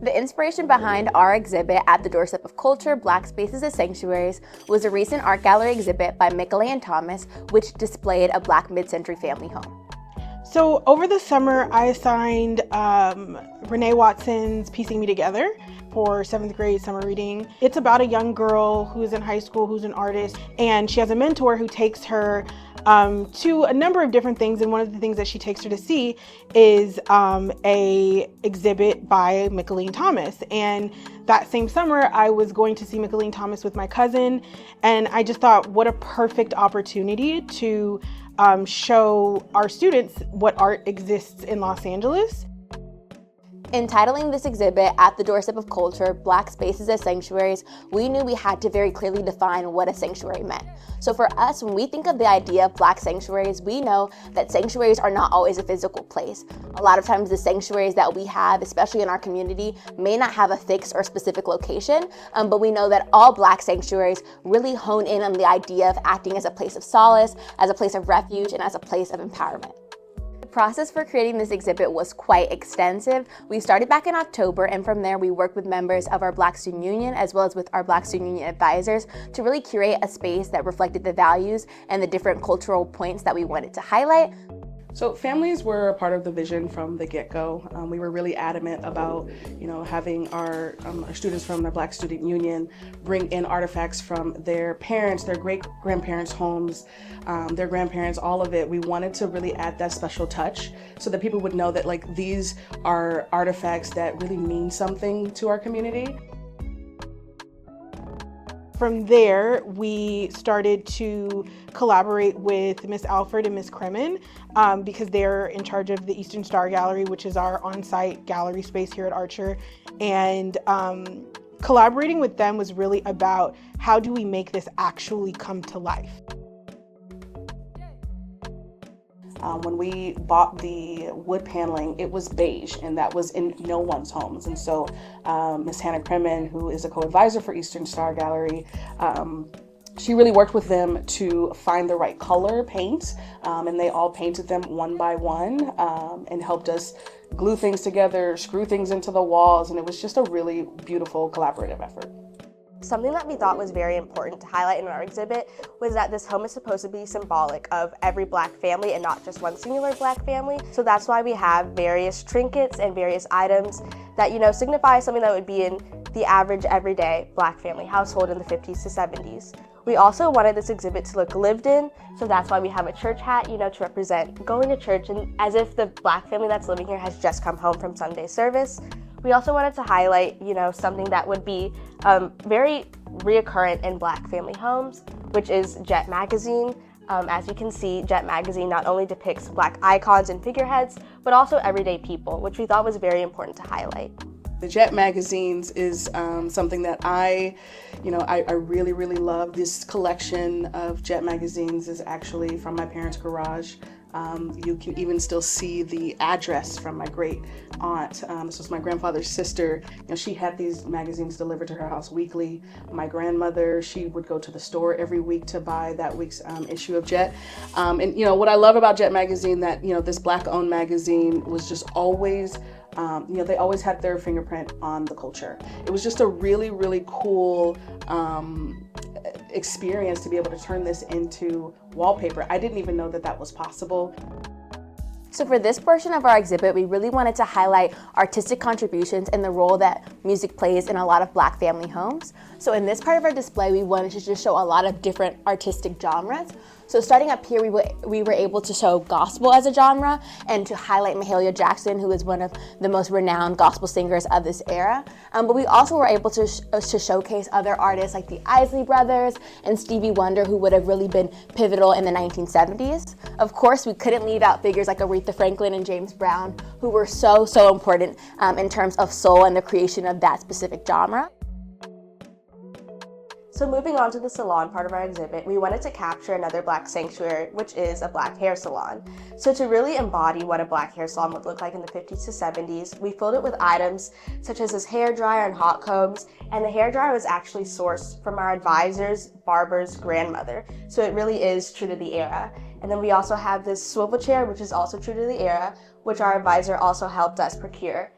The inspiration behind our exhibit at the Doorstep of Culture, Black Spaces as Sanctuaries, was a recent art gallery exhibit by Michelay and Thomas, which displayed a Black mid-century family home. So over the summer, I assigned Renee Watson's Piecing Me Together for 7th grade summer reading. It's about a young girl who's in high school, who's an artist, and she has a mentor who takes her to a number of different things. And one of the things that she takes her to see is a exhibit by Michelay and Thomas. And that same summer, I was going to see Michelay and Thomas with my cousin, and I just thought, what a perfect opportunity to show our students what art exists in Los Angeles. Entitling this exhibit at the Doorstep of Culture, Black Spaces as Sanctuaries, we knew we had to very clearly define what a sanctuary meant. So for us, when we think of the idea of Black sanctuaries, we know that sanctuaries are not always a physical place. A lot of times the sanctuaries that we have, especially in our community, may not have a fixed or specific location, but we know that all Black sanctuaries really hone in on the idea of acting as a place of solace, as a place of refuge, and as a place of empowerment. The process for creating this exhibit was quite extensive. We started back in October, and from there we worked with members of our Black Student Union as well as with our Black Student Union advisors to really curate a space that reflected the values and the different cultural points that we wanted to highlight. So families were a part of the vision from the get-go. We were really adamant about, having our students from the Black Student Union bring in artifacts from their parents, their great-grandparents' homes, their grandparents, all of it. We wanted to really add that special touch so that people would know that these are artifacts that really mean something to our community. From there, we started to collaborate with Miss Alford and Miss Kremen because they're in charge of the Eastern Star Gallery, which is our on-site gallery space here at Archer. And collaborating with them was really about how do we make this actually come to life. When we bought the wood paneling, it was beige, and that was in no one's homes. And so Ms. Hannah Kremen, who is a co-advisor for Eastern Star Gallery, she really worked with them to find the right color paint, and they all painted them one by one and helped us glue things together, screw things into the walls, and it was just a really beautiful collaborative effort. Something that we thought was very important to highlight in our exhibit was that this home is supposed to be symbolic of every Black family and not just one singular Black family. So that's why we have various trinkets and various items that, signify something that would be in the average everyday Black family household in the 50s to 70s. We also wanted this exhibit to look lived in, so that's why we have a church hat, to represent going to church and as if the Black family that's living here has just come home from Sunday service. We also wanted to highlight, something that would be very reoccurrent in Black family homes, which is Jet magazine. As you can see, Jet magazine not only depicts Black icons and figureheads, but also everyday people, which we thought was very important to highlight. The Jet magazines is something that I really, really love. This collection of Jet magazines is actually from my parents' garage. You can even still see the address from my great aunt. This was my grandfather's sister. She had these magazines delivered to her house weekly. My grandmother, she would go to the store every week to buy that week's issue of Jet. And what I love about Jet magazine, that this Black-owned magazine was just always they always had their fingerprint on the culture. It was just a really, really cool experience to be able to turn this into wallpaper. I didn't even know that was possible. So for this portion of our exhibit, we really wanted to highlight artistic contributions and the role that music plays in a lot of Black family homes. So in this part of our display, we wanted to just show a lot of different artistic genres. So starting up here, we were able to show gospel as a genre and to highlight Mahalia Jackson, who is one of the most renowned gospel singers of this era. But we also were able to showcase other artists like the Isley Brothers and Stevie Wonder, who would have really been pivotal in the 1970s. Of course, we couldn't leave out figures like Aretha Franklin and James Brown, who were so important in terms of soul and the creation of that specific genre. So moving on to the salon part of our exhibit, we wanted to capture another Black sanctuary, which is a Black hair salon. So to really embody what a Black hair salon would look like in the 50s to 70s, we filled it with items such as this hair dryer and hot combs, and the hair dryer was actually sourced from our advisor's barber's grandmother. So it really is true to the era. And then we also have this swivel chair, which is also true to the era, which our advisor also helped us procure.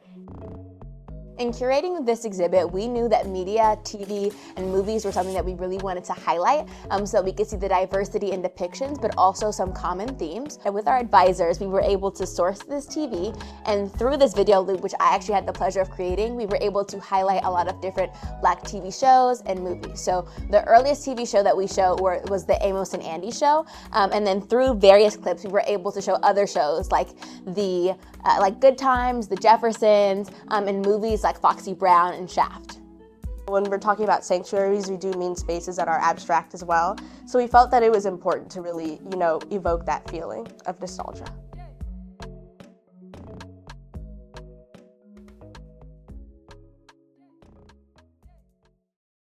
In curating this exhibit, we knew that media, TV, and movies were something that we really wanted to highlight so that we could see the diversity in depictions, but also some common themes. And with our advisors, we were able to source this TV, and through this video loop, which I actually had the pleasure of creating, we were able to highlight a lot of different Black TV shows and movies. So the earliest TV show that we showed was the Amos and Andy show, and then through various clips, we were able to show other shows like like Good Times, The Jeffersons, and movies like Foxy Brown and Shaft. When we're talking about sanctuaries, we do mean spaces that are abstract as well. So we felt that it was important to really, evoke that feeling of nostalgia.